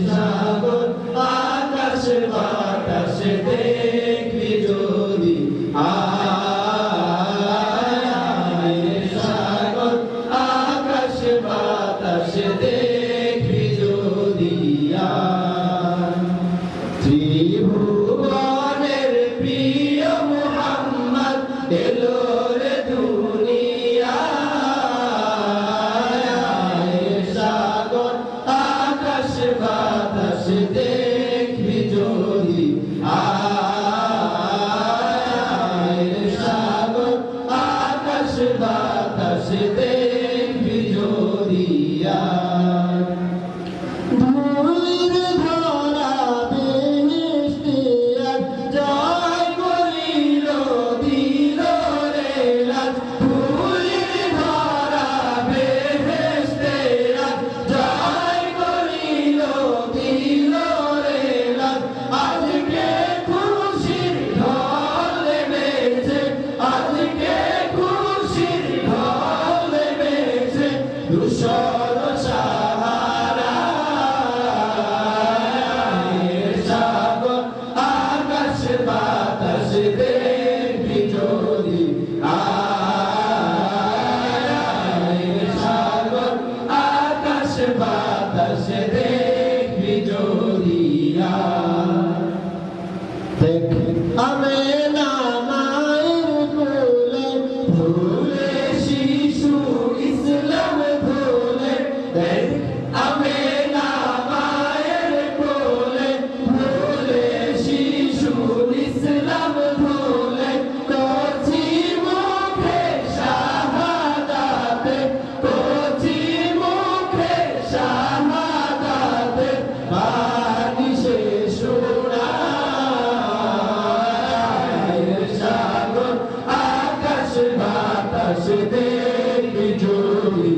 সাগর আকাশ বাতাস দেখবি যদি সাগর আকাশ বাতাস দেখবি যদি ত্রিভুবনের প্রিয় মুহাম্মদ এলো রে দুনিয়ায় সাগর আকাশ বাতাস দেখবি যদি সাগর আকাশ বাতাস দেখবি যদি দুশর সাহারা সাগর আকাশ বাতাস দেখবি যদি সাগর আকাশ বাতাস দেখবি যদি দেখ আমি না মায়ের কোলে ভুলে শিশু ইসলাম ভুলে দেখ আমি না মায়ের কোলে ভুলে শিশু ইসলাম ভুলে করছি মুখে শাহাদাতে করছি মুখে শাহাদাতে বাণী সে শোনায় সাগর আকাশ বাতাস দেখবি যদি